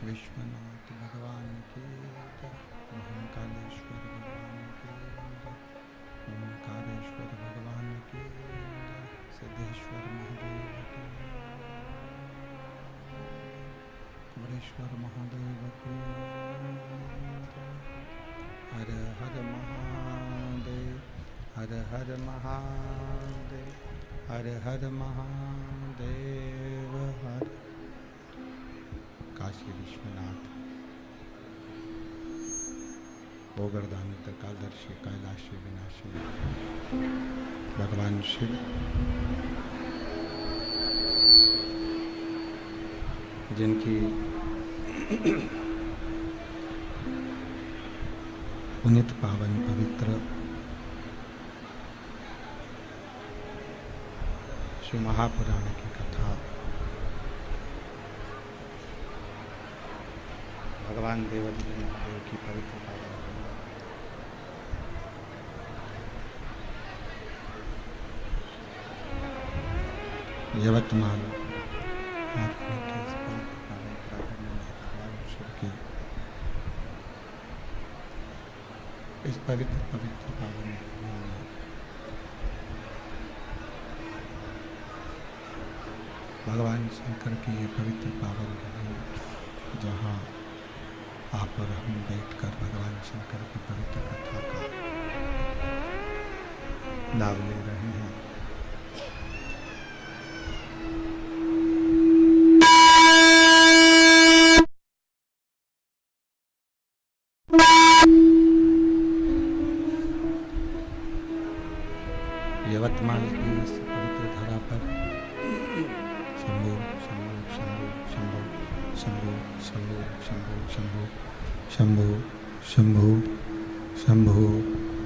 विश्वनाथ भगवान की जय, महाकालेश्वर भगवान की जय, ओंकारेश्वर भगवान की जय, सिद्धेश्वर महादेव की जय, कुमरेश्वर महादेव की जय। हर हर महादेव, हर हर महादेव, हर हर महादेव, हर काशी विश्वनाथ, गोवर्धन त्रिकालदर्शी, कैलाशी विनाशी भगवान शिव जिनकी पुनित पावन पवित्र श्री महापुराण की कथा भगवान देवदेव महादेव की पवित्र पावन यवतमाल महात्मा के इस पवित्र पावन प्रांगण में भगवान शिव की इस पवित्र पावन भूमि में भगवान शंकर की ये पवित्र पावन भूमि जहाँ आप और हम बैठकर भगवान शंकर की पवित्र कथा का लाभ ले रहे हैं। यवतमाल की इस पवित्र धरा पर शंभो शंभो शंभो शंभो शंभो शंभो शंभो शंभो शंभो शंभो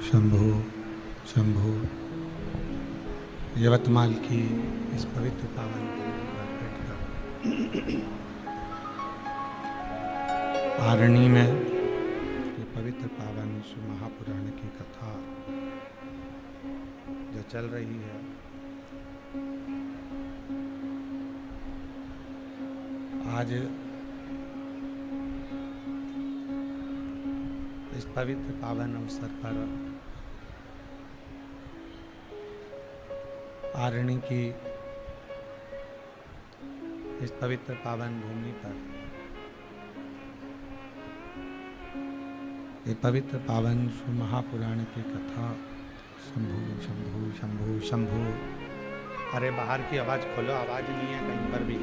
शंभो शंभो यवतमाल की इस पवित्र पावन भूमि पर बैठकर आरणी में ये पवित्र पावन श्री महापुराण की कथा जो चल रही है, आज इस पवित्र पावन अवसर पर आरणी की इस पवित्र पावन भूमि पर ये पवित्र पावन श्री महापुराण की कथा शंभु शंभु शंभु शंभु। अरे बाहर की आवाज खोलो, आवाज नहीं है कहीं पर भी।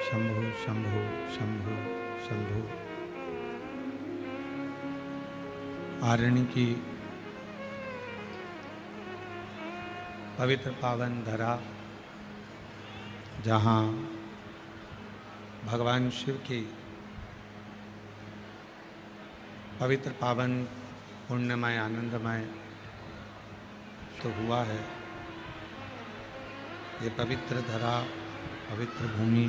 शंभु शंभु शंभु शंभु। आरणी की पवित्र पावन धरा, जहाँ भगवान शिव की पवित्र पावन पुण्यमय आनंदमय तो हुआ है, ये पवित्र धरा, पवित्र भूमि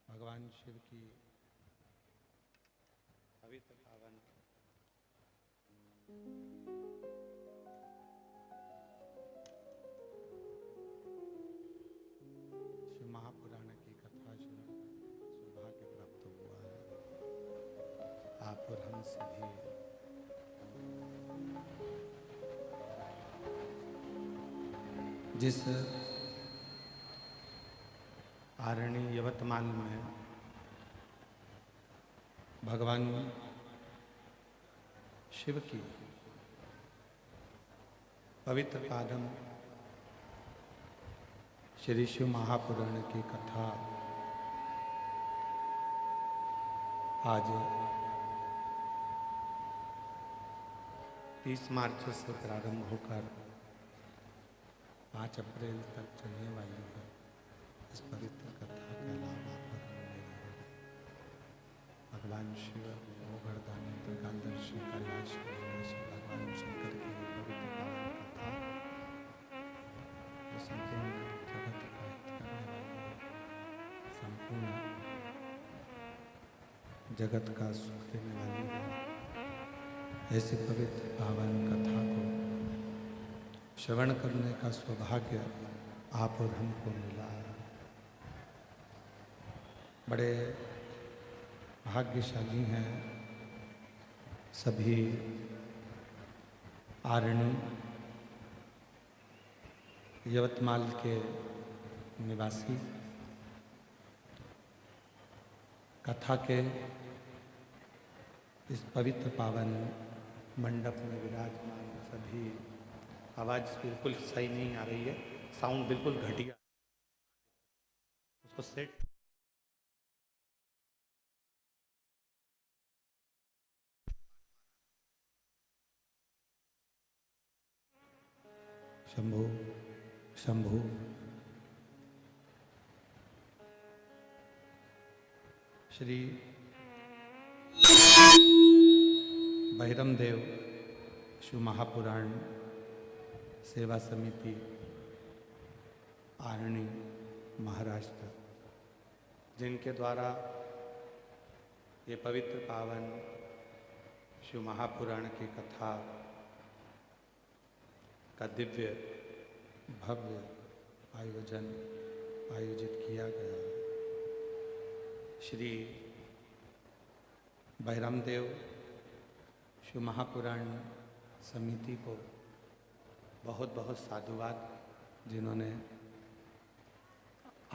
भगवान शिव की पवित्र पावन शिव महापुराण की कथा सौभाग्य प्राप्त हुआ है। आप और हम सभी जिस आरणी यवतमाल में भगवान शिव की पवित्र पादम श्री शिव महापुराण की कथा आज 30 मार्च से प्रारंभ होकर 5 अप्रैल तक चलने वाली है। इस पवित्र कथा का लाभ आप भगवान शिव गोवर्धन त्रिकालदर्शी कैलाश निवासी भगवान शंकर की पवित्र पावन कथा जो संपूर्ण जगत का हित करने वाली है, संपूर्ण जगत का सुख देने वाली है। ऐसी पवित्र पावन कथा को श्रवण करने का सौभाग्य आप और हमको मिला है। बड़े भाग्यशाली हैं सभी आरणी यवतमाल के निवासी, कथा के इस पवित्र पावन मंडप में विराजमान सभी। आवाज़ बिल्कुल सही नहीं आ रही है, साउंड बिल्कुल घटिया, उसको सेट। शंभु शंभु श्री बहिरम देव शिव महापुराण सेवा समिति आरणी महाराष्ट्र, जिनके द्वारा ये पवित्र पावन शिव महापुराण की कथा का दिव्य भव्य आयोजन आयोजित किया गया। श्री बहिरम देव शिव महापुराण समिति को बहुत बहुत साधुवाद, जिन्होंने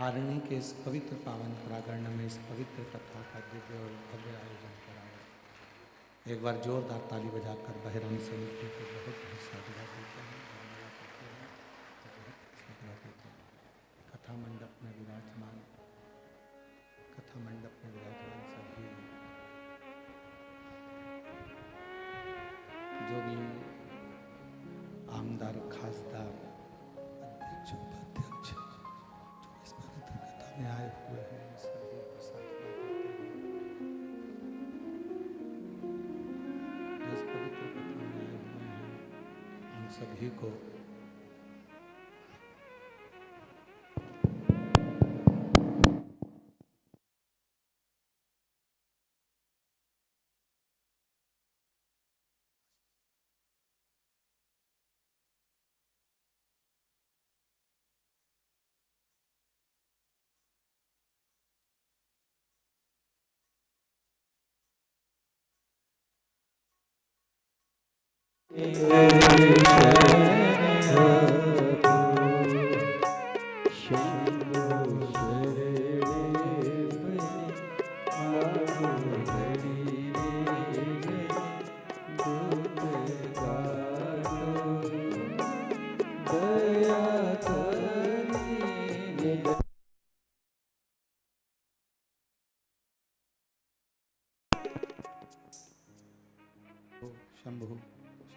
आरणी के इस पवित्र पावन प्रांगण में इस पवित्र कथा का दिव्य और भव्य आयोजन कराया। एक बार जोरदार ताली बजाकर बहिरम समिति को बहुत बहुत साधुवाद देते हैं। कथा मंडप में विराजमान सभी जो भी आमदार खासदार अध्यक्ष उपाध्यक्ष जो इस पवित्र कथा में आए हुए हैं, सभी को साधुवाद देते हैं। इस पवित्र कथा में आए हुए हैं उन सभी को शंभु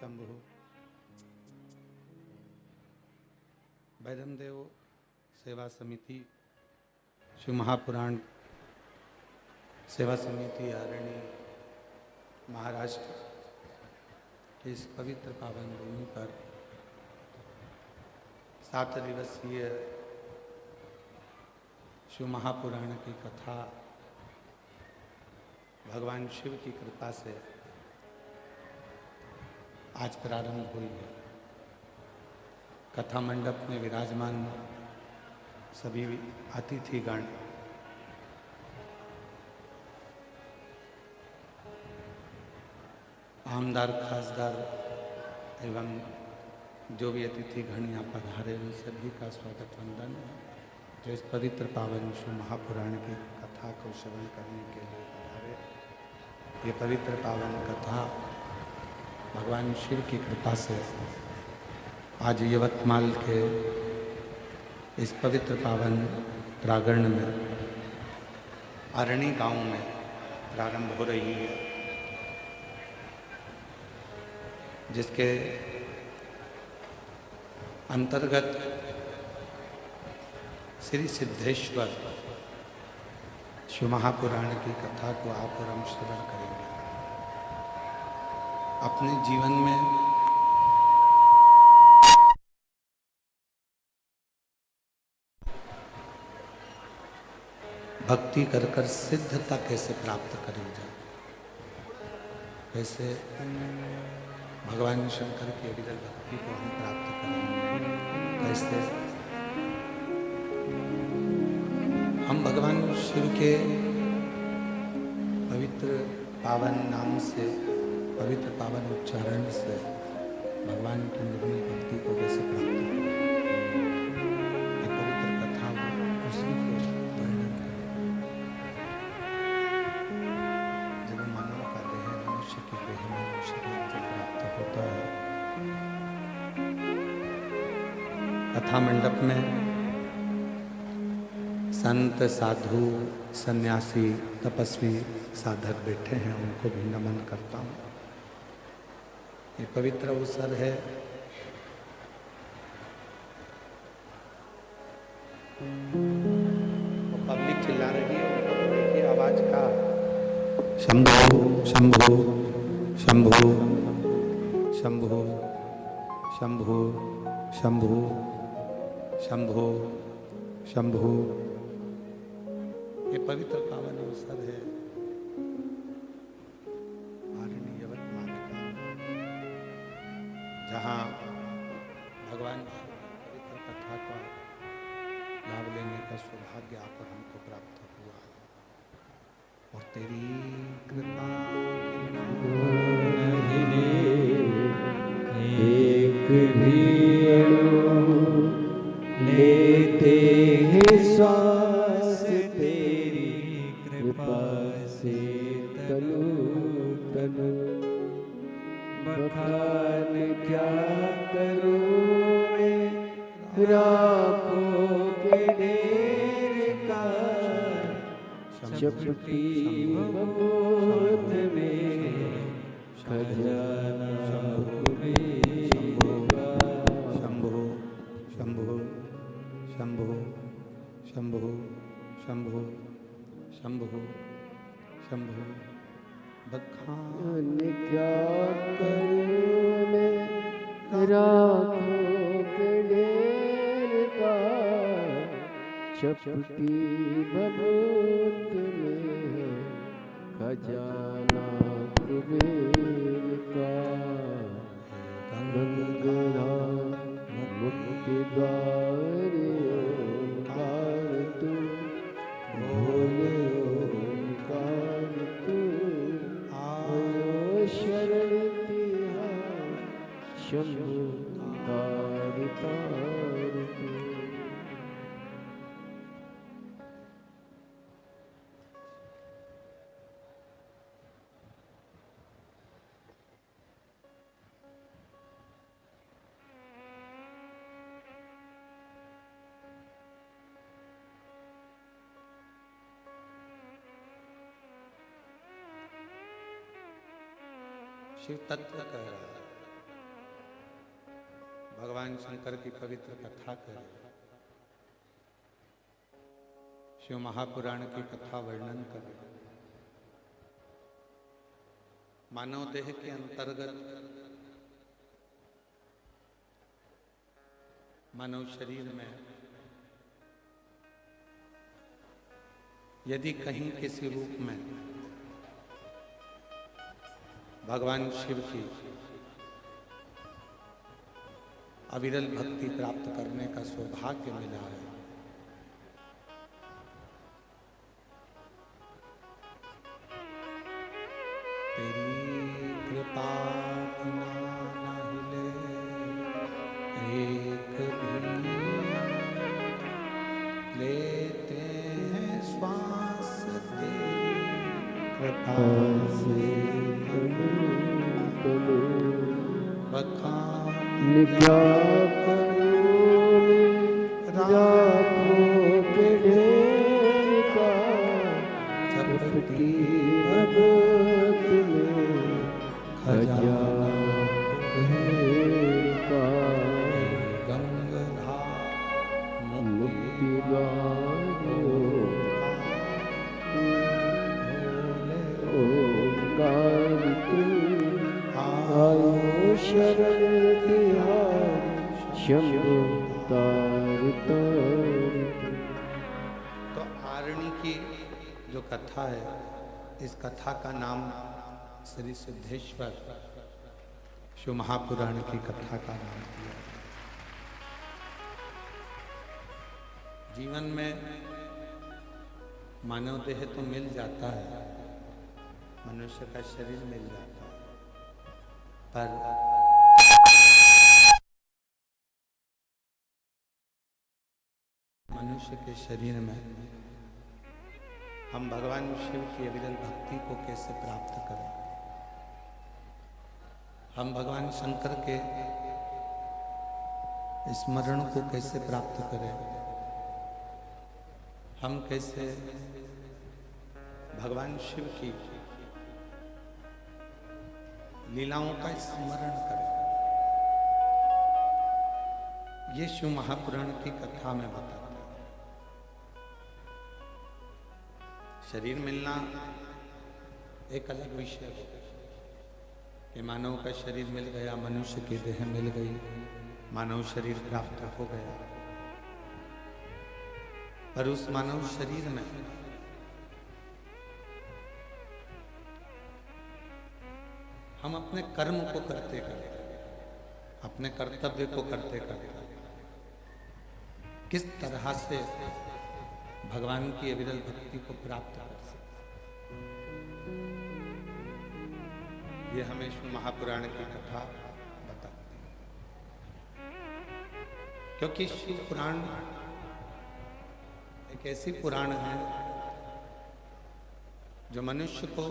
शंभु बहिरम देव सेवा समिति शिव महापुराण सेवा समिति आरणी महाराष्ट्र के इस पवित्र पावन भूमि पर 7 दिवसीय शिव महापुराण की कथा भगवान शिव की कृपा से आज प्रारंभ हुई है। कथा मंडप में विराजमान सभी अतिथिगण आमदार खासदार एवं जो भी अतिथिगण यहाँ पधारे उन सभी का स्वागत वंदन, जो इस पवित्र पावन शिव महापुराण की कथा को श्रवण करने के लिए पधारे। ये पवित्र पावन कथा भगवान शिव की कृपा से आज यवतमाल के इस पवित्र पावन प्रांगण में आरणी गांव में प्रारंभ हो रही है, जिसके अंतर्गत श्री सिद्धेश्वर शिव महापुराण की कथा को आप और हम श्रवण करेंगे। अपने जीवन में भक्ति कर कर सिद्धता कैसे प्राप्त करी जाए, कैसे भगवान शंकर की अविरल भक्ति को हम प्राप्त करेंगे, कैसे हम भगवान शिव के पवित्र पावन नाम से, पवित्र पावन उच्चारण से भगवान की निर्मल भक्ति को कैसे प्राप्त करें। ये पवित्र कथा उसी को वर्णन करें जब मानव का देह मनुष्य की देह में शरीर को प्राप्त होता है। कथा मंडप में संत, साधु, सन्यासी, तपस्वी, साधक बैठे हैं, उनको भी नमन करता हूँ। ये पवित्र अवसर है वो पब्लिक चिल्ला रही है, उनको देखिए आवाज का। शंभो शंभो शंभो शंभो शंभो शंभो शंभो शंभो। ये पवित्र पावन अवसर है यवतमाल का, जहाँ भगवान की पवित्र कथा का लाभ लेने का सौभाग्य आप और हमको प्राप्त हुआ। और तेरी कृपा एक भी लेते हैं श्वास तेरी कृपा से तनु तनु। बखान क्या करूं मैं राखों के ढेर का, चपटी बबूत में खजाना शंभो शंभो शंभो शंभो शंभो शंभो शंभो। बखान क्या करूं मैं राखों के ढेर का, चपटी बबूत में खजाना कुबेर का। गंगा मुक्ति द्वार ओंकार तू, भोले ओंकार तू, आयो शरण तिहार शंभु तार तार तू। शिव तत्व कह रहा है, भगवान शंकर की पवित्र कथा कह रहा है, शिव महापुराण की कथा वर्णन कर रहा है। मानव देह के अंतर्गत मानव शरीर में यदि कहीं किसी रूप में भगवान शिव की अविरल भक्ति प्राप्त करने का सौभाग्य मिला है, तेरी कृपा बिना न हिले एक भी, लेते हैं श्वास तेरी कृपा से। क्या करूं राखों के ढेर का, चपटी बबूत में खजाना का। गंगा मुक्ति द्वार शरण तिहारी शंभु तार तार। तो आरणी की जो कथा है, इस कथा का नाम श्री सिद्धेश्वर शिव महापुराण की कथा का नाम दिया। जीवन में मानव देह तो मिल जाता है, मनुष्य का शरीर मिल जाता है, पर मनुष्य के शरीर में हम भगवान शिव की अविरल भक्ति को कैसे प्राप्त करें, हम भगवान शंकर के स्मरण को कैसे प्राप्त करें, हम कैसे भगवान शिव की लीलाओं का स्मरण करें, ये शिव महापुराण की कथा में बताता है। शरीर मिलना एक अलग विषय है कि मानव का शरीर मिल गया, मनुष्य की देह मिल गई, मानव शरीर प्राप्त हो गया, पर उस मानव शरीर में हम अपने कर्म को करते करते, अपने कर्तव्य को करते करते किस तरह से भगवान की अविरल भक्ति को प्राप्त कर सकते, ये हमें शिव महापुराण की कथा बताती है। क्योंकि शिव पुराण एक ऐसी पुराण है जो मनुष्य को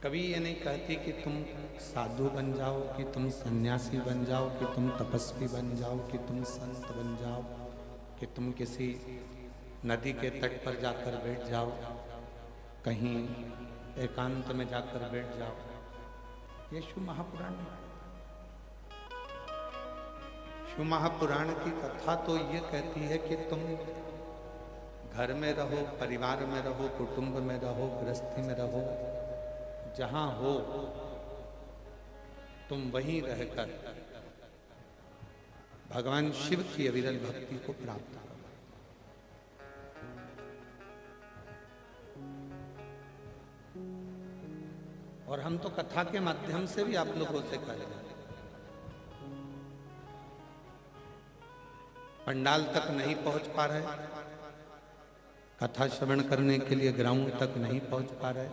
कभी ये नहीं कहती कि तुम साधु बन जाओ, कि तुम सन्यासी बन जाओ, कि तुम तपस्वी बन जाओ, कि तुम संत बन जाओ, कि तुम किसी नदी के तट पर जाकर बैठ जाओ, कहीं एकांत में जाकर बैठ जाओ। ये शिव महापुराण है। शिव महापुराण की कथा तो ये कहती है कि तुम घर में रहो, परिवार में रहो, कुटुंब में रहो, गृहस्थी में रहो, जहां हो तुम वहीं रहकर भगवान शिव की अविरल भक्ति को प्राप्त करो। और हम तो कथा के माध्यम से भी आप लोगों से कह रहे हैं, पंडाल तक नहीं पहुंच पा रहे, कथा श्रवण करने के लिए ग्राउंड तक नहीं पहुंच पा रहे,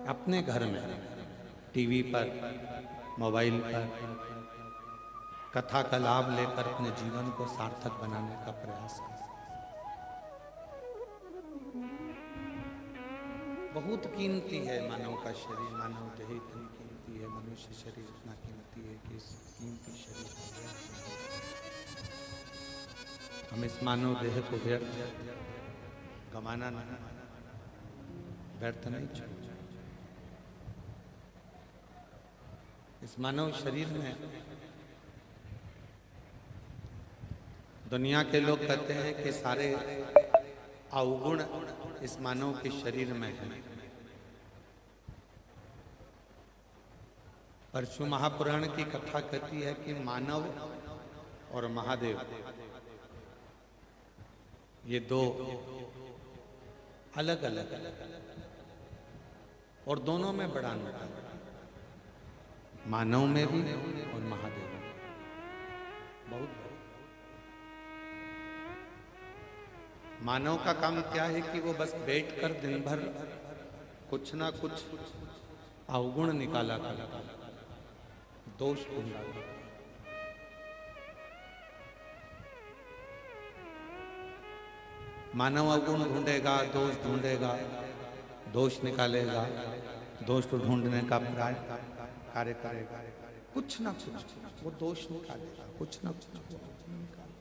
अपने घर में टीवी पर, मोबाइल पर कथा का लाभ लेकर अपने जीवन को सार्थक बनाने का प्रयास करें। बहुत कीमती है मानव का शरीर, मानव देह इतनी कीमती है, मनुष्य शरीर इतना कीमती है कि इस कीमती शरीर को हम इस मानव देह को व्यर्थ गंवाना नहीं, व्यर्थ नहीं छोड़ना। इस मानव शरीर में दुनिया के लोग कहते हैं कि सारे अवगुण इस मानव के शरीर में है, पर शिव महापुराण की कथा कहती है कि मानव और महादेव ये दो अलग अलग और दोनों में बड़ा अंतर है, मानव में भी और महादेव में बहुत। मानव का काम क्या है कि वो बस बैठकर दिन भर कुछ ना कुछ अवगुण निकाला करता, दोष ढूंढा। मानव अवगुण ढूंढेगा, दोष ढूंढेगा, दोष निकालेगा, दोष को ढूंढने का कार्य करेगा, कुछ ना कुछ वो दोष निकालेगा, कुछ ना कुछ निकालता है।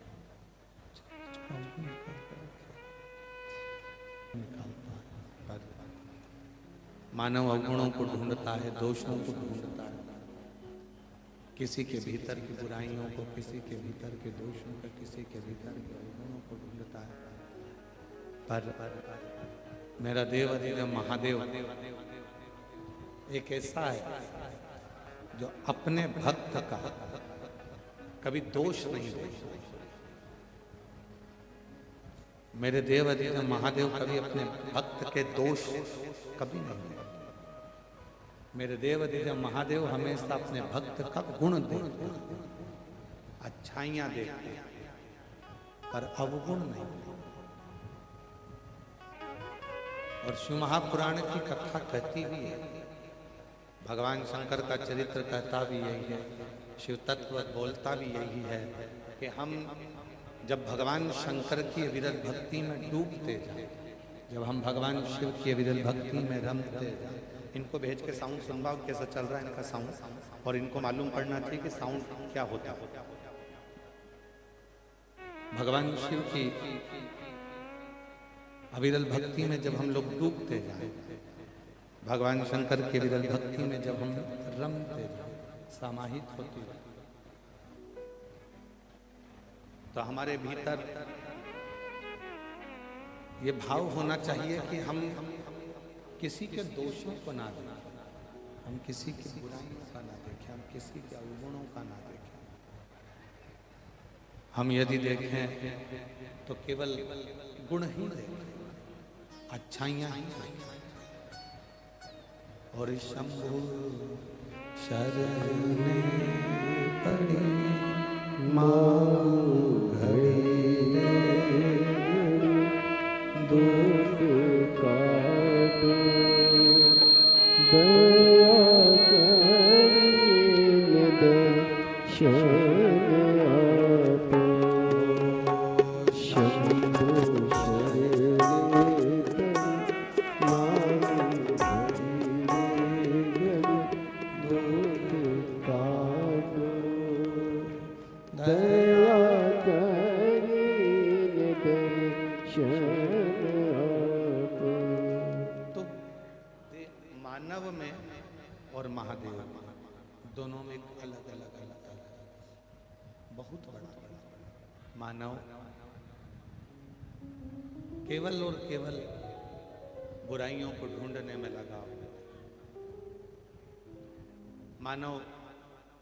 मानव अवगुणों को ढूंढता है, दोषों को ढूंढता है, किसी के भीतर की बुराइयों को, किसी के भीतर के दोषों को, किसी के भीतर के अवगुणों को ढूंढता है। पर मेरा देव अधिदेव महादेव एक ऐसा है जो अपने भक्त का कभी दोष नहीं देखता। मेरे देव अधिदेव महादेव कभी अपने भक्त के दोष कभी नहीं देखते। मेरे देव अधिदेव महादेव हमेशा अपने भक्त का गुण देखते, अच्छाइयां देखते, पर अवगुण नहीं। और शिव महापुराण की कथा कहती भी है, भगवान शंकर का चरित्र कहता भी यही है, शिव तत्व बोलता भी यही है कि हम जब भगवान शंकर की विरल भक्ति में डूबते जाए, जब हम भगवान शिव की विरल भक्ति में रमते जाए। इनको भेज के साउंड सुनवाओ कैसा चल रहा है इनका साउंड, और इनको मालूम पड़ना चाहिए कि साउंड क्या होता है। भगवान शिव की अविरल भक्ति में जब हम लोग डूबते जाए, भगवान शंकर की विरल भक्ति में जब हम रमते जाए, समाहित होते जाए, तो हमारे भीतर ये भाव होना चाहिए कि हम किसी के दोषों को ना देखें, हम किसी की बुराइयों का ना देखें, हम किसी के अवगुणों का ना देखें। हम यदि देखें तो केवल गुण ही देखें, अच्छाइयां ही देखें। और शंभु शरण पड़ी माँ घड़ी दुख काटो दया करीने दर्शन आपो शंभु शरण माँ घड़ी दुख काटो दया करीने दर्शन। मानव में और महादेव में दोनों में अलग अलग बहुत बड़ा मानव केवल और केवल बुराइयों को ढूंढने में लगा हुआ। मानव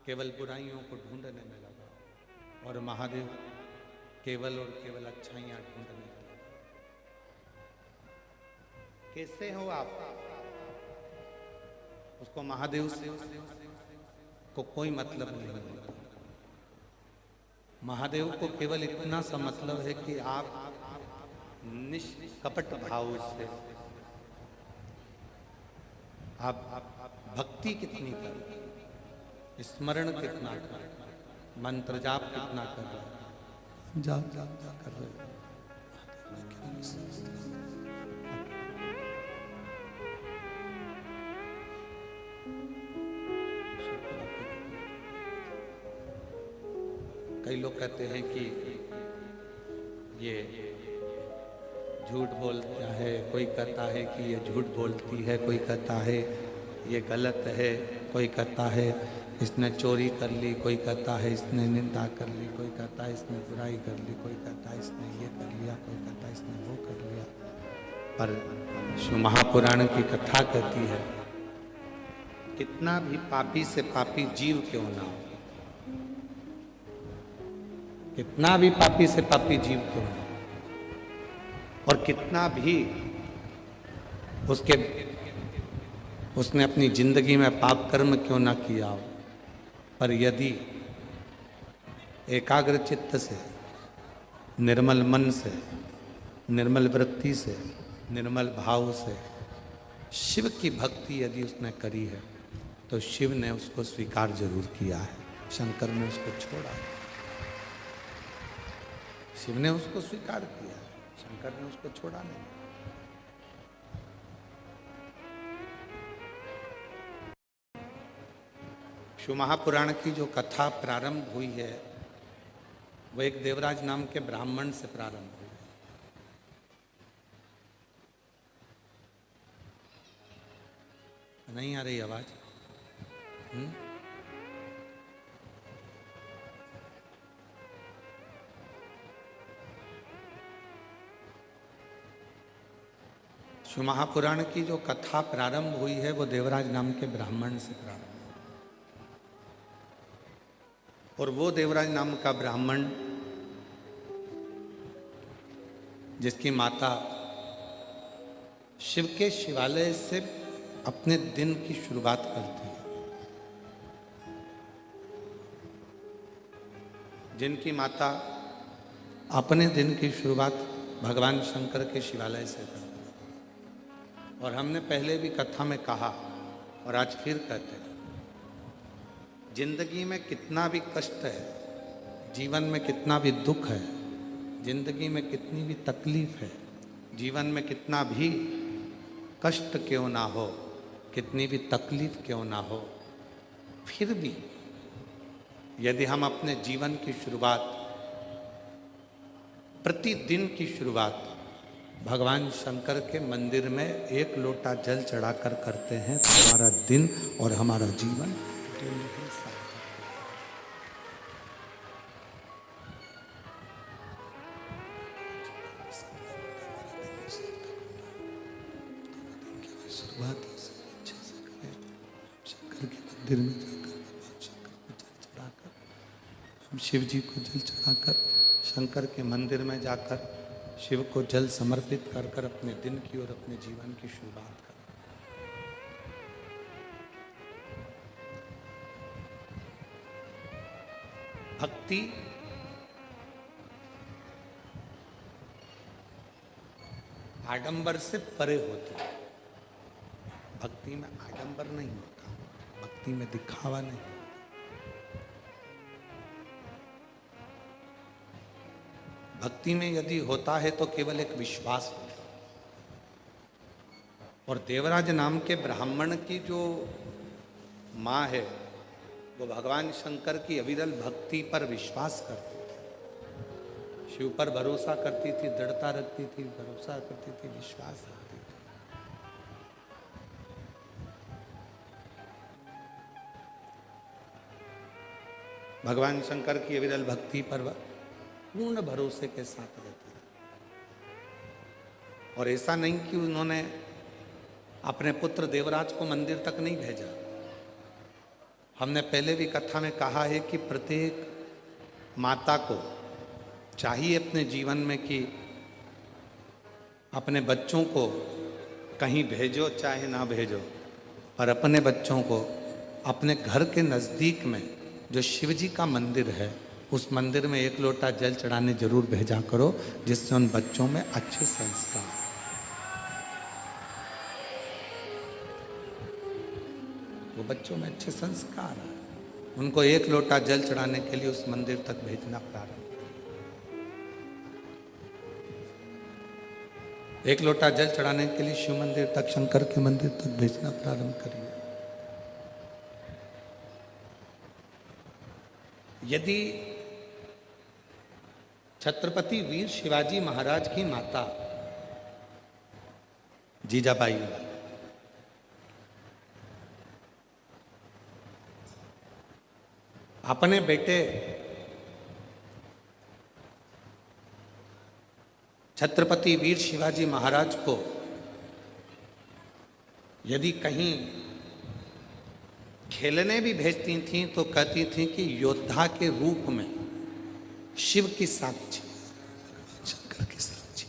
केवल बुराइयों को ढूंढने में लगा, और महादेव केवल और केवल अच्छाइयां ढूंढने में लगा। कैसे हो आप? उसको महादेव से को कोई मतलब नहीं होता। महादेव को केवल इतना सा मतलब है कि आप निष्कपट भाव से आप भक्ति कितनी करें, स्मरण कितना करें, मंत्र जाप कितना कर रहे हैं, जाप कर रहे हैं। कई लोग कहते हैं कि ये झूठ बोलता है, कोई कहता है कि ये झूठ बोलती है, कोई कहता है ये गलत है, कोई कहता है इसने चोरी कर ली, कोई कहता है इसने निंदा कर ली, कोई कहता है इसने बुराई कर ली, कोई कहता है इसने ये कर लिया, कोई कहता है इसने वो कर लिया। पर शिव महापुराण की कथा कहती है, कितना भी पापी से पापी जीव क्यों ना हो, कितना भी पापी से पापी जीव क्यों ना, और कितना भी उसने अपनी जिंदगी में पाप कर्म क्यों ना किया हो, पर यदि एकाग्र चित्त से, निर्मल मन से, निर्मल वृत्ति से, निर्मल भाव से शिव की भक्ति यदि उसने करी है, तो शिव ने उसको स्वीकार जरूर किया है। शंकर ने उसको छोड़ा, शिव ने उसको स्वीकार किया, शंकर ने उसको छोड़ा नहीं। शिव महापुराण की जो कथा प्रारंभ हुई है, वो एक देवराज नाम के ब्राह्मण से प्रारंभ हुई है। नहीं आ रही आवाज? शिव महापुराण की जो कथा प्रारंभ हुई है, वो देवराज नाम के ब्राह्मण से प्रारंभ हुई। और वो देवराज नाम का ब्राह्मण जिसकी माता शिव के शिवालय से अपने दिन की शुरुआत करती है, जिनकी माता अपने दिन की शुरुआत भगवान शंकर के शिवालय से करती है। और हमने पहले भी कथा में कहा और आज फिर कहते हैं, जिंदगी में कितना भी कष्ट है, जीवन में कितना भी दुख है, जिंदगी में कितनी भी तकलीफ है, जीवन में कितना भी कष्ट क्यों ना हो, कितनी भी तकलीफ क्यों ना हो, फिर भी यदि हम अपने जीवन की शुरुआत, प्रतिदिन की शुरुआत भगवान शंकर के मंदिर में एक लोटा जल चढ़ाकर करते हैं तो हमारा दिन और हमारा जीवन दोनों ही सार्थक है। शुरुआत अच्छे से करें, शंकर के मंदिर में जाकर भगवान शंकर को जल चढ़ाकर, हम शिव जी को जल चढ़ाकर, शंकर के मंदिर में जाकर शिव को जल समर्पित कर कर अपने दिन की और अपने जीवन की शुरुआत करें। भक्ति आडंबर से परे होती है। भक्ति में आडंबर नहीं होता, भक्ति में दिखावा नहीं। भक्ति में यदि होता है तो केवल एक विश्वास होता है। और देवराज नाम के ब्राह्मण की जो माँ है वो भगवान शंकर की अविरल भक्ति पर विश्वास करती थी, शिव पर भरोसा करती थी, दृढ़ता रखती थी, भरोसा करती थी, विश्वास रखती थी। भगवान शंकर की अविरल भक्ति पर पूर्ण भरोसे के साथ रहती है। और ऐसा नहीं कि उन्होंने अपने पुत्र देवराज को मंदिर तक नहीं भेजा। हमने पहले भी कथा में कहा है कि प्रत्येक माता को चाहिए अपने जीवन में कि अपने बच्चों को कहीं भेजो चाहे ना भेजो, पर अपने बच्चों को अपने घर के नज़दीक में जो शिव जी का मंदिर है उस मंदिर में एक लोटा जल चढ़ाने जरूर भेजा करो, जिससे उन बच्चों में अच्छे संस्कार, वो बच्चों में अच्छे संस्कार है। उनको एक लोटा जल चढ़ाने के लिए उस मंदिर तक भेजना प्रारंभ, एक लोटा जल चढ़ाने के लिए शिव मंदिर तक, शंकर के मंदिर तक भेजना प्रारंभ करिए। यदि छत्रपति वीर शिवाजी महाराज की माता जीजाबाई अपने बेटे छत्रपति वीर शिवाजी महाराज को यदि कहीं खेलने भी भेजती थीं तो कहती थीं कि योद्धा के रूप में शिव की साक्षी, शंकर के साक्षी,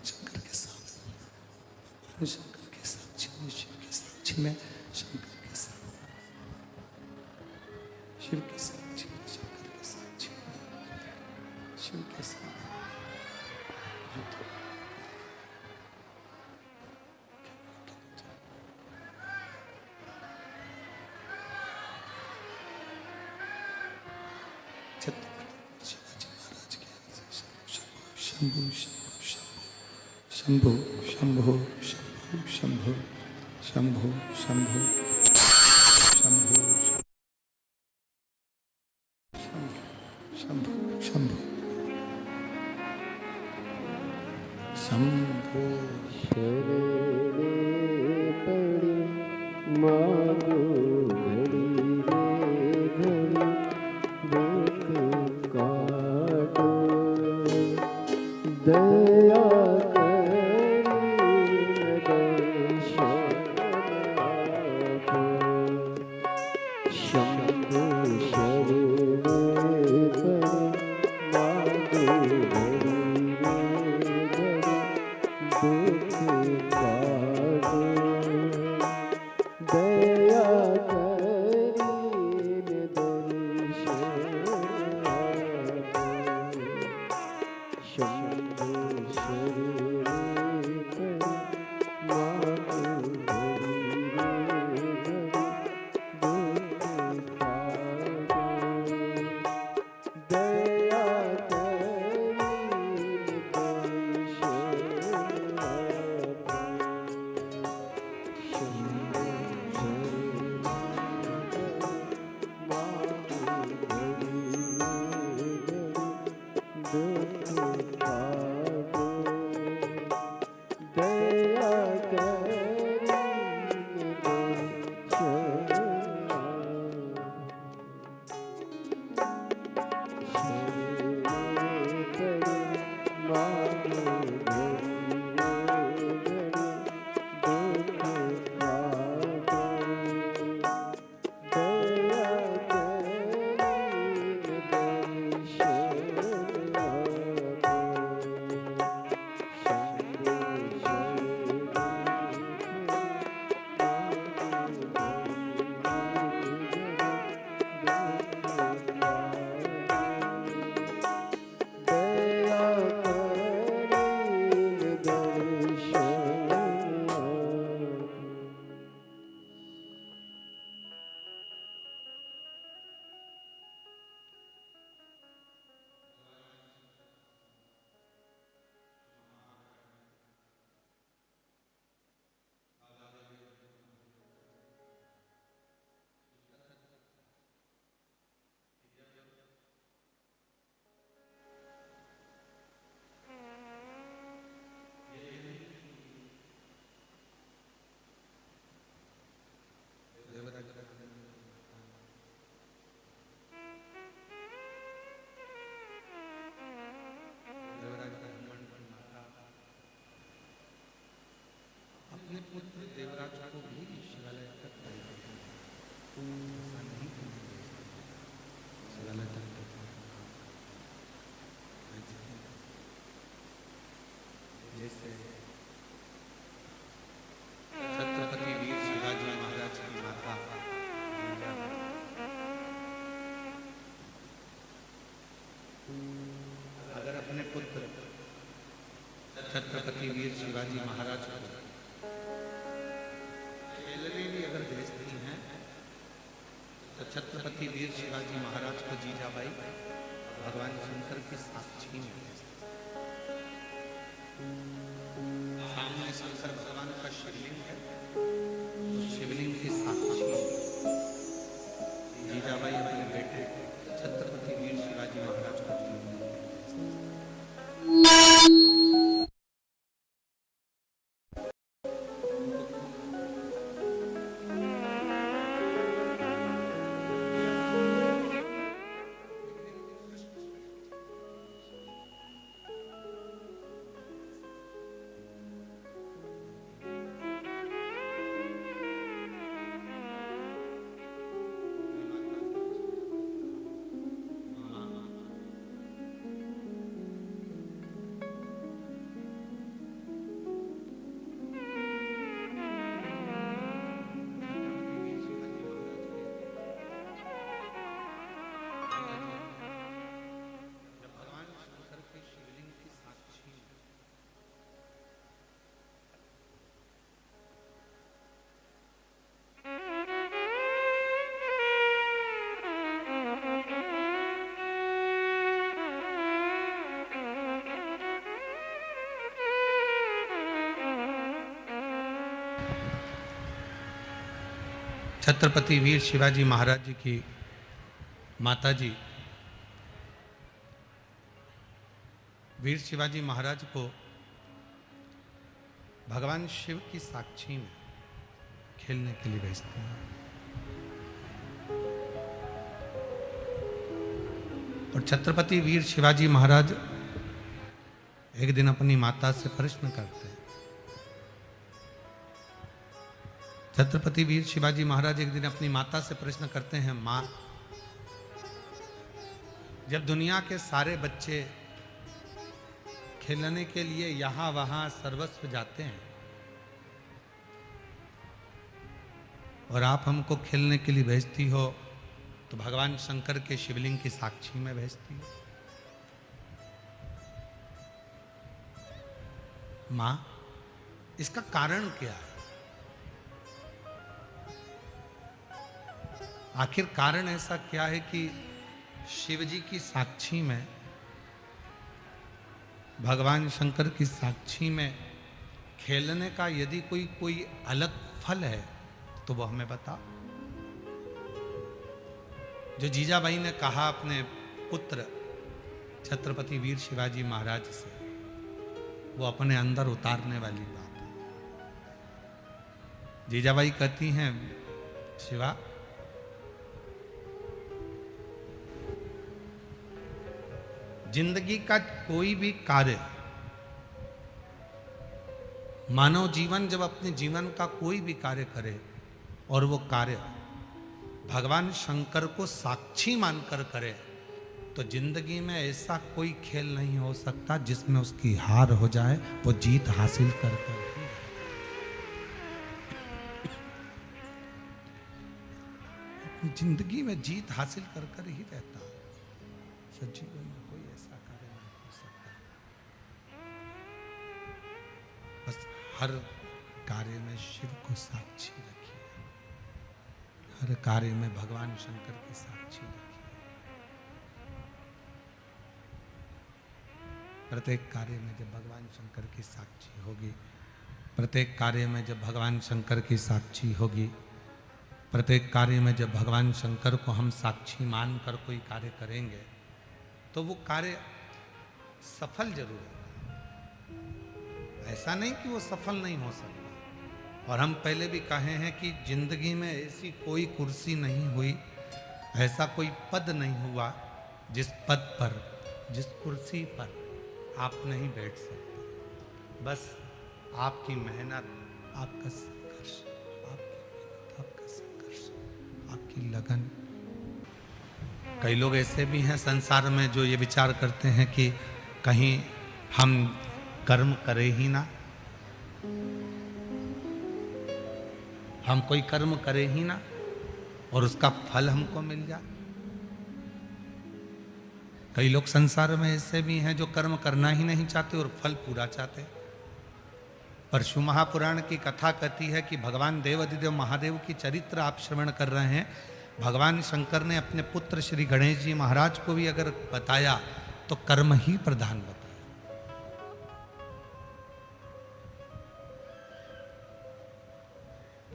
शंकर के साक्षी, शंकर के साक्षी में, शिव के साक्षी में, शंकर के साक्षी, शिव के साक्षी में, शंकर के साक्षी में, शिव के साक्षी। शंभु शंभु शंभु शंभु शंभु शंभु शंभु शंभु शंभु शंभु शरणे पड़ी मांगो घड़ी रे घड़ी दुख काटो दया शंभु शरण छत्रपति वीर शिवाजी महाराज को खेलने भी अगर भेजती हैं तो छत्रपति वीर शिवाजी महाराज को जीजाबाई भगवान शंकर की साक्षी में भेजती हैं। सामने शंकर भगवान का शिवलिंग है, तो शिवलिंग की साक्षी जीजाबाई अपने बेटे छत्रपति वीर शिवाजी महाराज को खेलने में भेजती हैं। छत्रपति वीर शिवाजी महाराज जी की माताजी वीर शिवाजी महाराज को भगवान शिव की साक्षी में खेलने के लिए भेजते हैं। और छत्रपति वीर शिवाजी महाराज एक दिन अपनी माता से प्रश्न करते हैं। छत्रपति वीर शिवाजी महाराज एक दिन अपनी माता से प्रश्न करते हैं, माँ, जब दुनिया के सारे बच्चे खेलने के लिए यहां वहां सर्वस्व जाते हैं और आप हमको खेलने के लिए भेजती हो, तो भगवान शंकर के शिवलिंग की साक्षी में भेजती हो। माँ, इसका कारण क्या है? आखिर कारण ऐसा क्या है कि शिव जी की साक्षी में, भगवान शंकर की साक्षी में खेलने का यदि कोई अलग फल है तो वो हमें बता। जो जीजाबाई ने कहा अपने पुत्र छत्रपति वीर शिवाजी महाराज से, वो अपने अंदर उतारने वाली बात है। जीजाबाई कहती हैं, शिवा, जिंदगी का कोई भी कार्य, मानव जीवन जब अपने जीवन का कोई भी कार्य करे और वो कार्य भगवान शंकर को साक्षी मानकर करे, तो जिंदगी में ऐसा कोई खेल नहीं हो सकता जिसमें उसकी हार हो जाए, वो जीत हासिल कर कर जिंदगी में जीत हासिल कर कर ही रहता है। सजीवन में कोई ऐसा कार्य नहीं हो सकता। बस हर कार्य में शिव को साक्षी रखिए, हर कार्य में भगवान शंकर की साक्षी रखिए। प्रत्येक कार्य में जब भगवान शंकर की साक्षी होगी, प्रत्येक कार्य में जब भगवान शंकर की साक्षी होगी, प्रत्येक कार्य में जब भगवान शंकर को हम साक्षी मानकर कोई कार्य करेंगे, तो वो कार्य सफल जरूर होगा। ऐसा नहीं कि वो सफल नहीं हो सकता। और हम पहले भी कहे हैं कि जिंदगी में ऐसी कोई कुर्सी नहीं हुई, ऐसा कोई पद नहीं हुआ जिस पद पर, जिस कुर्सी पर आप नहीं बैठ सकते। बस आपकी मेहनत, आपका संघर्ष, आपकी लगन। कई लोग ऐसे भी हैं संसार में जो ये विचार करते हैं कि कहीं हम कर्म करें ही ना, हम कोई कर्म करें ही ना और उसका फल हमको मिल जाए। कई लोग संसार में ऐसे भी हैं जो कर्म करना ही नहीं चाहते और फल पूरा चाहते। पर शिव महापुराण की कथा कहती है कि भगवान देवाधिदेव महादेव की चरित्र आप श्रवण कर रहे हैं। भगवान शंकर ने अपने पुत्र श्री गणेश जी महाराज को भी अगर बताया तो कर्म ही प्रधान बताया।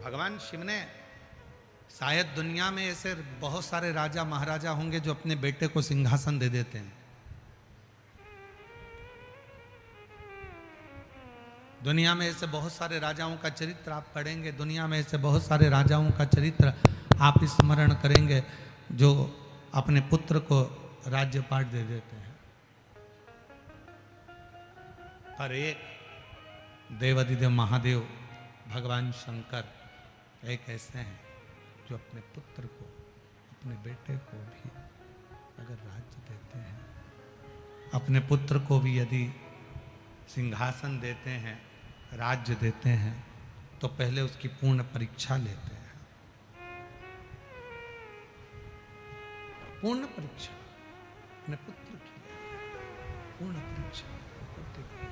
भगवान शिव ने शायद दुनिया में ऐसे बहुत सारे राजा महाराजा होंगे जो अपने बेटे को सिंहासन दे देते हैं। दुनिया में ऐसे बहुत सारे राजाओं का चरित्र आप पढ़ेंगे, दुनिया में ऐसे बहुत सारे राजाओं का चरित्र आप स्मरण करेंगे जो अपने पुत्र को राज्यपाट दे देते हैं। पर एक देवाधिदेव महादेव भगवान शंकर एक ऐसे हैं जो अपने पुत्र को, अपने बेटे को भी अगर राज्य देते हैं, अपने पुत्र को भी यदि सिंहासन देते हैं, राज्य देते हैं, तो पहले उसकी पूर्ण परीक्षा लेते हैं। पूर्ण परीक्षा अपने पुत्र की, पूर्ण परीक्षा पुत्र की,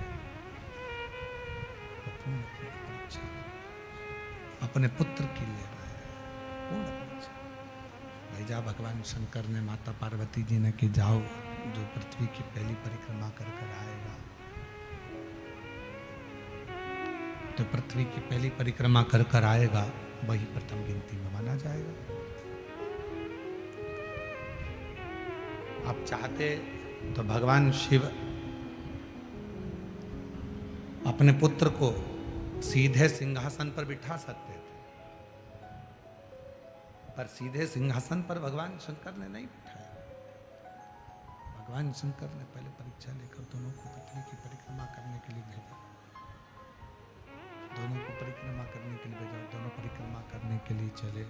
पूर्ण परीक्षा अपने पुत्र की ले रहा है, पूर्ण परीक्षा। भेजा भगवान शंकर ने माता पार्वती जी ने कि जाओ, जो पृथ्वी की पहली परिक्रमा कर कर आएगा, तो पृथ्वी की पहली परिक्रमा कर कर आएगा, वही प्रथम गिनती में माना जाएगा। आप चाहते तो भगवान शिव अपने पुत्र को सीधे सिंहासन पर बिठा सकते थे, पर सीधे सिंहासन पर भगवान शंकर ने नहीं बिठाया। भगवान शंकर ने पहले परीक्षा लेकर दोनों को पृथ्वी की परिक्रमा करने के लिए भेजा, दोनों को परिक्रमा करने के लिए भेजा, दोनों परिक्रमा करने के लिए चले।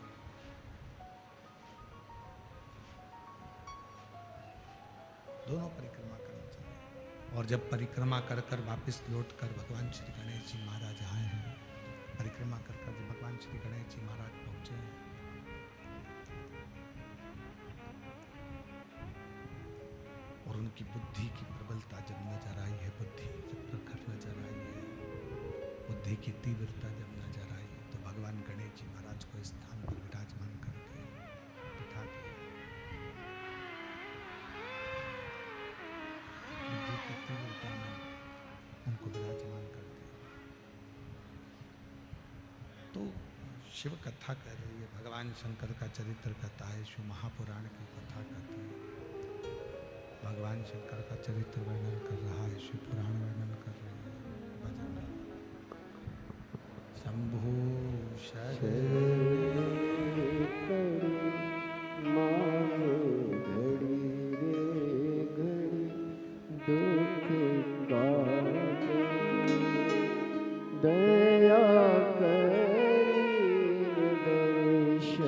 दोनों परिक्रमा करने चले, और जब परिक्रमा कर कर वापस लौट कर भगवान श्री गणेश जी महाराज आए हैं, परिक्रमा कर कर जब भगवान श्री गणेश जी महाराज पहुंचे हैं, और उनकी बुद्धि की प्रबलता जब नजर आई है, बुद्धि जब प्रखर नजर आई है, बुद्धि की तीव्रता जब नजर आई, तो भगवान गणेश जी महाराज को स्थान पर विराजमान करके बिठा दिया। बुद्धि की तीव्रता में उनको विराजमान कर दिया। तो शिव कथा कह रही है, भगवान शंकर का चरित्र कथा है, शिव महापुराण की कथा कहती है। भगवान शंकर का चरित्र वर्णन कर रहा है, शिव पुराण वर्णन कर रही है। भजन शंभु दया शंभु शरणे पड़े मांगो घड़ी रे घड़ी दुख काटो दया करीन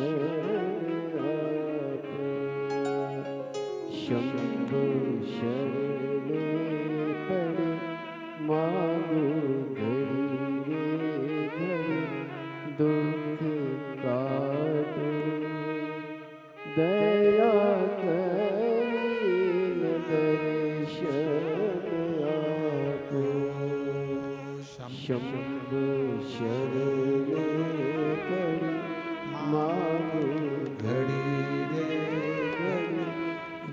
दर्शन आपो शंभु शरणे पड़े मांगो घड़ी रे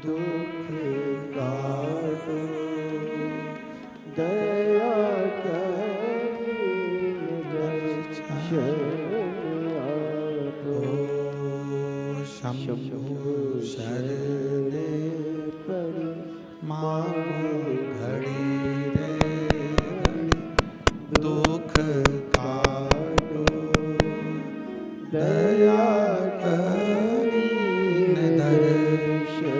दुख काटो दया करीन दर्शन आपो शंभु शरणे पड़े मांगो घड़ी रे दुख काटो दया करीन दर्शन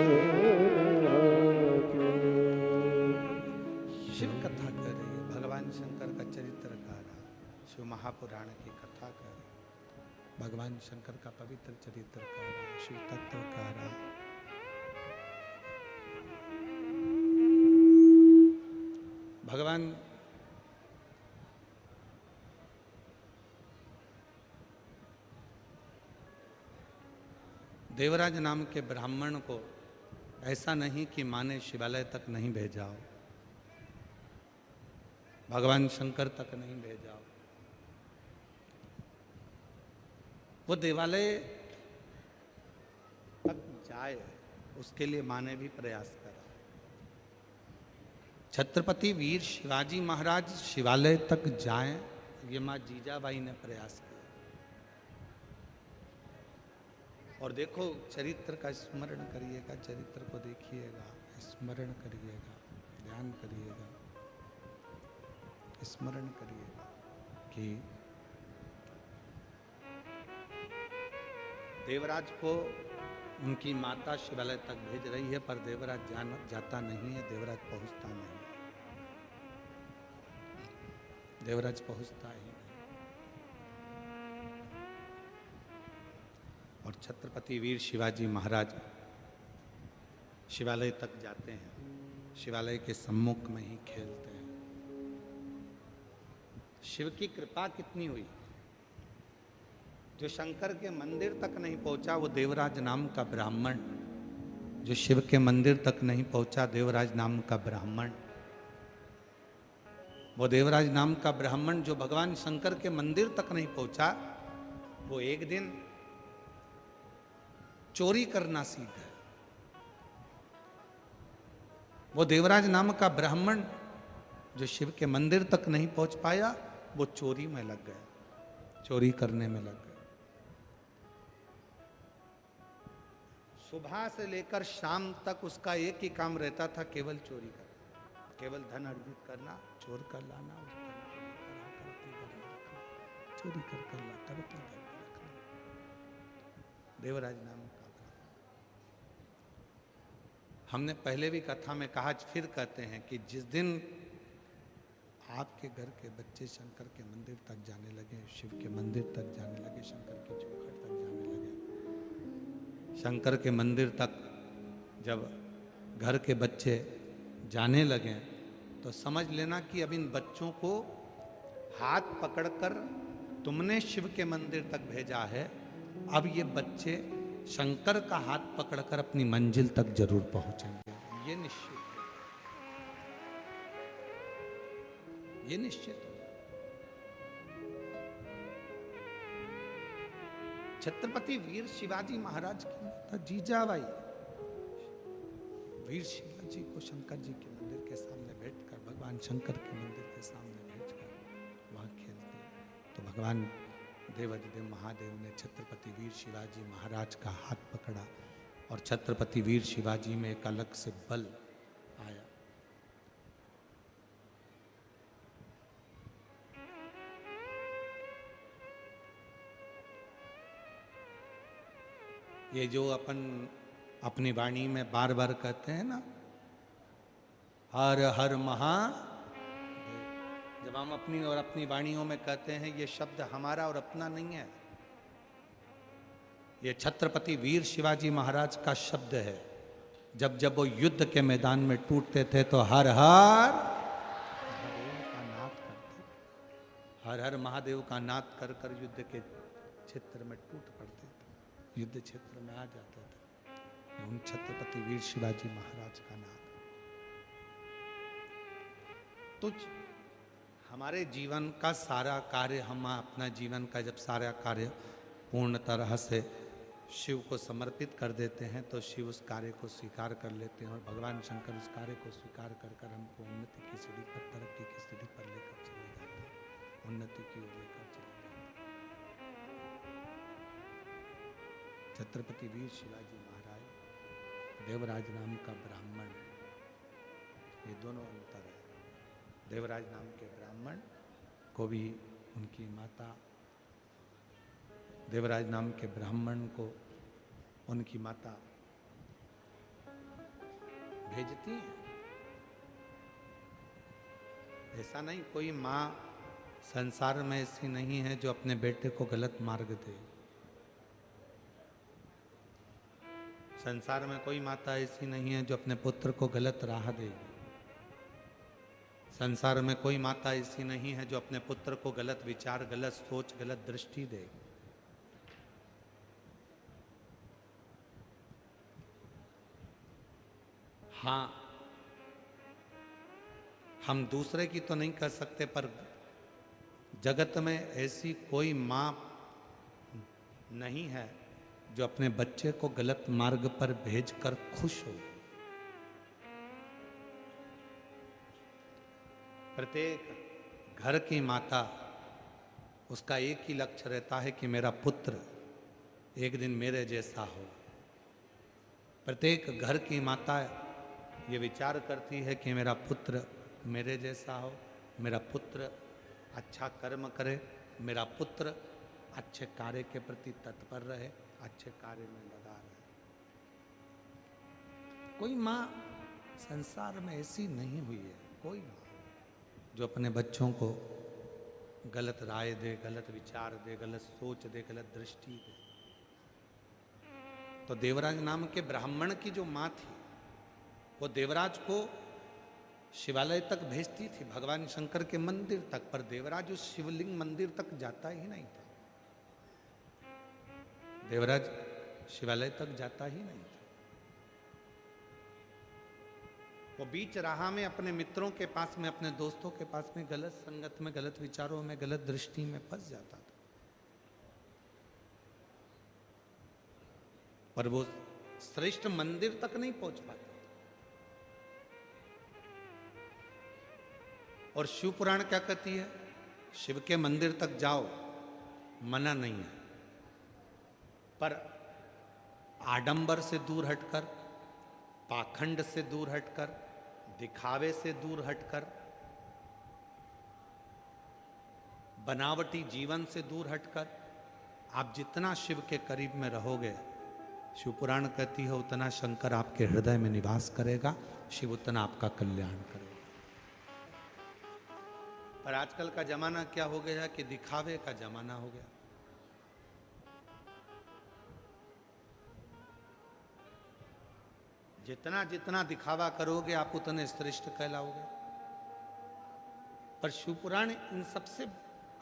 आपो। शिव कथा कर रही है, भगवान शंकर का चरित्र गा रहा, शिव महापुराण की कथा कर रहा, भगवान शंकर का पवित्र चरित्र कर रहा, शिव तत्व कर रहा। भगवान देवराज नाम के ब्राह्मण को ऐसा नहीं कि माँ ने शिवालय तक नहीं भेजा हो, भगवान शंकर तक नहीं भेजा। वो देवालय तक जाए उसके लिए माँ ने भी प्रयास करा। छत्रपति वीर शिवाजी महाराज शिवालय तक जाएं, ये माँ जीजाबाई ने प्रयास किया। और देखो चरित्र का स्मरण करिएगा, चरित्र को देखिएगा, स्मरण करिएगा, ध्यान करिएगा, स्मरण करिएगा कि देवराज को उनकी माता शिवालय तक भेज रही है, पर देवराज जाता नहीं है, देवराज पहुंचता नहीं, देवराज पहुंचता ही नहीं। और छत्रपति वीर शिवाजी महाराज शिवालय तक जाते हैं, शिवालय के सम्मुख में ही खेलते हैं। शिव की कृपा कितनी हुई, जो शंकर के मंदिर तक नहीं पहुंचा वो देवराज नाम का ब्राह्मण, जो शिव के मंदिर तक नहीं पहुंचा देवराज नाम का ब्राह्मण, वो देवराज नाम का ब्राह्मण जो भगवान शंकर के मंदिर तक नहीं पहुंचा, वो एक दिन चोरी करना सीख गया। वो देवराज नाम का ब्राह्मण जो शिव के मंदिर तक नहीं पहुंच पाया, वो चोरी में लग गया, चोरी करने में लग गया। सुबह से लेकर शाम तक उसका एक ही काम रहता था, केवल चोरी करना, केवल धन अर्जित करना, चोर कर लाना, उस धन को लेकर आकर अपने घर में रखना, चोरी कर लाकर अपने घर में रखना। देवराज नाम का हमने पहले भी कथा में कहा, फिर कहते हैं कि जिस दिन आपके घर के बच्चे शंकर के मंदिर तक जाने लगे, शिव के मंदिर तक जाने लगे, शंकर की चौखट तक जाने लगे, शंकर के मंदिर तक जब घर के बच्चे जाने लगे, तो समझ लेना कि अब इन बच्चों को हाथ पकड़कर तुमने शिव के मंदिर तक भेजा है, अब ये बच्चे शंकर का हाथ पकड़कर अपनी मंजिल तक जरूर पहुंचेंगे। ये निश्चित है, ये निश्चित हो। छत्रपति वीर शिवाजी महाराज की माता जीजाबाई वीर शिवाजी को शंकर जी के मंदिर के सामने बैठकर, भगवान शंकर के मंदिर के सामने बैठकर वहां खेलते हैं, तो भगवान देवाधिदेव महादेव ने छत्रपति वीर शिवाजी महाराज का हाथ पकड़ा और छत्रपति वीर शिवाजी में एक अलग से बल आया। ये जो अपन अपनी वाणी में बार बार कहते हैं ना, हर हर महादेव, जब हम अपनी और अपनी वाणियों में कहते हैं, ये शब्द हमारा और अपना नहीं है, ये छत्रपति वीर शिवाजी महाराज का शब्द है। जब जब वो युद्ध के मैदान में टूटते थे तो हर हर महादेव का नाद करते, हर हर महादेव का नाद कर कर युद्ध के क्षेत्र में टूट पड़ते थे, युद्ध क्षेत्र में आ जाते थे। उन छत्रपति वीर शिवाजी महाराज का नाद। तो हमारे जीवन का सारा कार्य, हम अपना जीवन का जब सारा कार्य पूर्ण तरह से शिव को समर्पित कर देते हैं, तो शिव उस कार्य को स्वीकार कर लेते हैं और भगवान शंकर उस कार्य को स्वीकार कर कर हमको उन्नति की सीढ़ी पर, तरक्की की सीढ़ी पर लेकर चले जाते हैं, उन्नति की ओर लेकर चले जाते हैं। छत्रपति वीर शिवाजी महाराज, देवराज नाम का ब्राह्मण, ये दोनों अंतर है। देवराज नाम के ब्राह्मण को भी उनकी माता, देवराज नाम के ब्राह्मण को उनकी माता भेजती है। ऐसा नहीं, कोई माँ संसार में ऐसी नहीं है जो अपने बेटे को गलत मार्ग दे। संसार में कोई माता ऐसी नहीं है जो अपने पुत्र को गलत राह देगी। संसार में कोई माता ऐसी नहीं है जो अपने पुत्र को गलत विचार, गलत सोच, गलत दृष्टि देगी। हाँ, हम दूसरे की तो नहीं कर सकते, पर जगत में ऐसी कोई माँ नहीं है जो अपने बच्चे को गलत मार्ग पर भेजकर खुश हो। प्रत्येक घर की माता, उसका एक ही लक्ष्य रहता है कि मेरा पुत्र एक दिन मेरे जैसा हो। प्रत्येक घर की माता ये विचार करती है कि मेरा पुत्र मेरे जैसा हो, मेरा पुत्र अच्छा कर्म करे, मेरा पुत्र अच्छे कार्य के प्रति तत्पर रहे, अच्छे कार्य में लगा रहे। कोई माँ संसार में ऐसी नहीं हुई है, कोई माँ जो अपने बच्चों को गलत राय दे, गलत विचार दे, गलत सोच दे, गलत दृष्टि दे। तो देवराज नाम के ब्राह्मण की जो माँ थी, वो देवराज को शिवालय तक भेजती थी, भगवान शंकर के मंदिर तक, पर देवराज उस शिवलिंग मंदिर तक जाता ही नहीं था। देवराज शिवालय तक जाता ही नहीं था। वो बीच राह में अपने मित्रों के पास में, अपने दोस्तों के पास में गलत संगत में, गलत विचारों में, गलत दृष्टि में फंस जाता था। पर वो श्रेष्ठ मंदिर तक नहीं पहुंच पाता। और शिव पुराण क्या कहती है? शिव के मंदिर तक जाओ, मना नहीं है, पर आडंबर से दूर हटकर, पाखंड से दूर हटकर, दिखावे से दूर हटकर, बनावटी जीवन से दूर हटकर आप जितना शिव के करीब में रहोगे, शिव पुराण कहती है उतना शंकर आपके हृदय में निवास करेगा, शिव उतना आपका कल्याण करेगा। पर आजकल का जमाना क्या हो गया कि दिखावे का जमाना हो गया। जितना जितना दिखावा करोगे आप उतने श्रेष्ठ कहलाओगे। पर शिवपुराण इन सबसे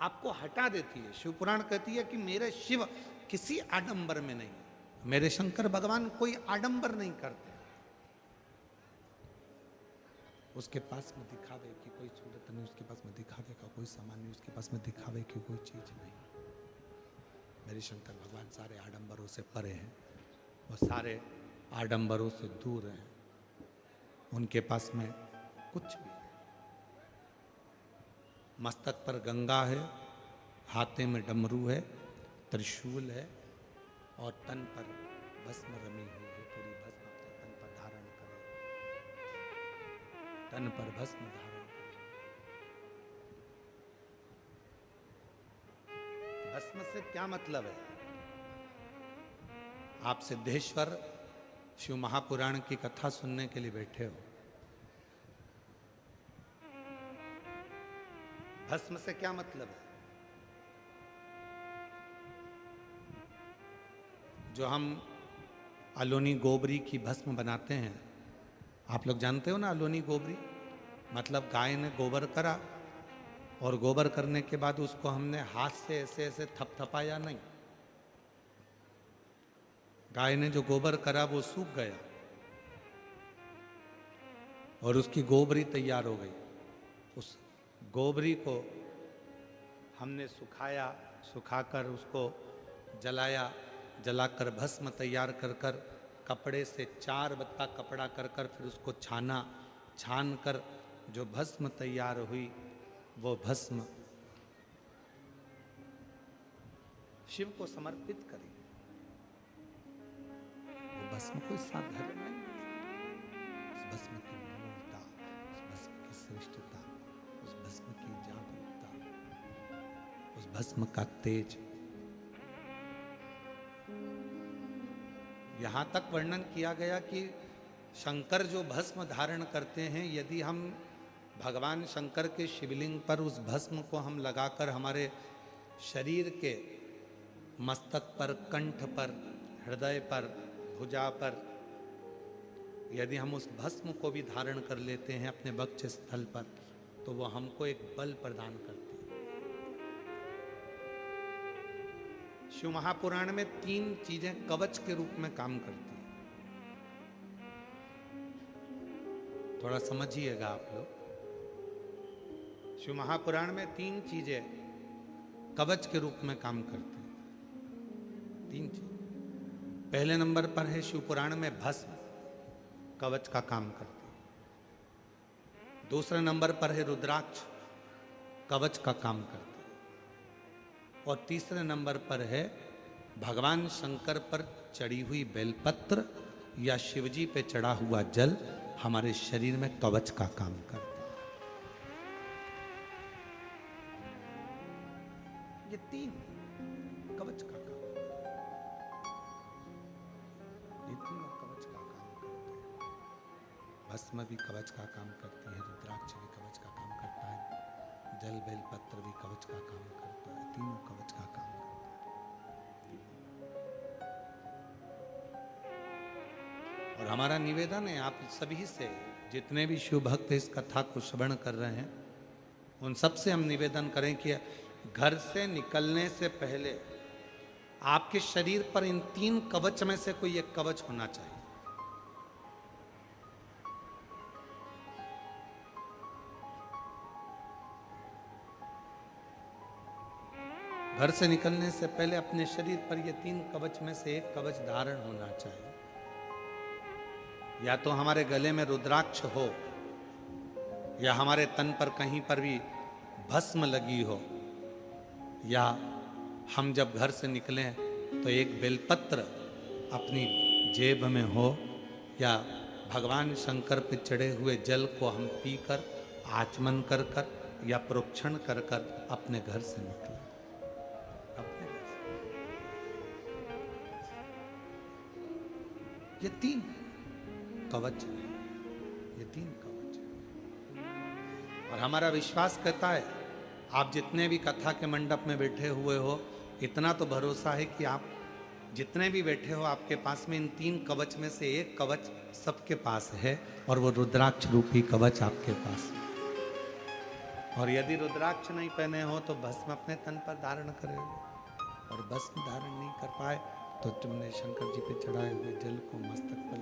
आपको हटा देती है। शिवपुराण कहती है कि मेरे शिव किसी आडंबर में नहीं, मेरे शंकर भगवान कोई आडंबर नहीं करते। उसके पास में दिखावे की कोई सूरत नहीं, उसके पास में दिखावे का कोई सामान नहीं, उसके पास में दिखावे की कोई चीज नहीं। मेरे शंकर भगवान सारे आडंबरों से परे हैं, वो सारे आडंबरों से दूर हैं, उनके पास में कुछ भी नहीं। मस्तक पर गंगा है, हाथे में डमरू है, त्रिशूल है और तन पर भस्म रमी हुई है। पूरी भस्म अपने तन पर धारण करे, तन पर भस्म धारण करे। भस्म से क्या मतलब है? आप सिद्धेश्वर शिव महापुराण की कथा सुनने के लिए बैठे हो। भस्म से क्या मतलब है? जो हम अलोनी गोबरी की भस्म बनाते हैं, आप लोग जानते हो ना अलोनी गोबरी मतलब गाय ने गोबर करा और गोबर करने के बाद उसको हमने हाथ से ऐसे ऐसे थपथपाया नहीं। गाय ने जो गोबर करा वो सूख गया और उसकी गोबरी तैयार हो गई। उस गोबरी को हमने सुखाया, सुखाकर उसको जलाया, जलाकर भस्म तैयार कर कर कपड़े से 4 बत्ता कपड़ा कर कर फिर उसको छाना, छान कर जो भस्म तैयार हुई वो भस्म शिव को समर्पित करी। वो भस्म कोई साधारण नहीं, उस भस्म की मूलता, उस भस्म की श्रेष्ठता, उस भस्म की जागरूकता, उस भस्म का तेज। यहां तक वर्णन किया गया कि शंकर जो भस्म धारण करते हैं, यदि हम भगवान शंकर के शिवलिंग पर उस भस्म को हम लगाकर हमारे शरीर के मस्तक पर, कंठ पर, हृदय पर, भुजा पर यदि हम उस भस्म को भी धारण कर लेते हैं अपने वक्ष स्थल पर, तो वो हमको एक बल प्रदान करती है। शिव महापुराण में 3 चीजें कवच के रूप में काम करती हैं। थोड़ा समझिएगा आप लोग। शिव महापुराण में 3 चीजें कवच के रूप में काम करते हैं। 3 चीज। पहले नंबर पर है शिव पुराण में भस्म, कवच का काम करती है। दूसरे नंबर पर है रुद्राक्ष, कवच का काम करती है। और तीसरे नंबर पर है भगवान शंकर पर चढ़ी हुई बेलपत्र या शिवजी पे चढ़ा हुआ जल हमारे शरीर में कवच का काम करता है। ये 3 कवच का काम, ये तीनों कवच का काम करते हैं। भस्म भी कवच का काम करती है, रुद्राक्ष भी कवच का काम करता है, जल बेलपत्र भी कवच का काम करता है। तीनों कवच का काम करता है। और हमारा निवेदन है आप सभी से, जितने भी शिव भक्त इस कथा को श्रवण कर रहे हैं, उन सबसे हम निवेदन करें कि घर से निकलने से पहले आपके शरीर पर इन 3 कवच में से कोई एक कवच होना चाहिए। घर से निकलने से पहले अपने शरीर पर ये 3 कवच में से एक कवच धारण होना चाहिए। या तो हमारे गले में रुद्राक्ष हो, या हमारे तन पर कहीं पर भी भस्म लगी हो, या हम जब घर से निकलें तो एक बेलपत्र अपनी जेब में हो, या भगवान शंकर पे चढ़े हुए जल को हम पीकर आचमन कर कर या प्रोक्षण कर कर अपने घर से निकलें। अपने घर से ये 3 कवच, ये 3 कवच। और हमारा विश्वास कहता है, आप जितने भी कथा के मंडप में बैठे हुए हो, इतना तो भरोसा है कि आप जितने भी बैठे हो, आपके पास में इन 3 कवच में से एक कवच सबके पास है, और वो रुद्राक्ष रूपी कवच आपके पास है। और यदि रुद्राक्ष नहीं पहने हो तो भस्म अपने तन पर धारण करोगे, और भस्म धारण नहीं कर पाए तो तुमने शंकर जी पे चढ़ाए हुए जल को मस्तक पर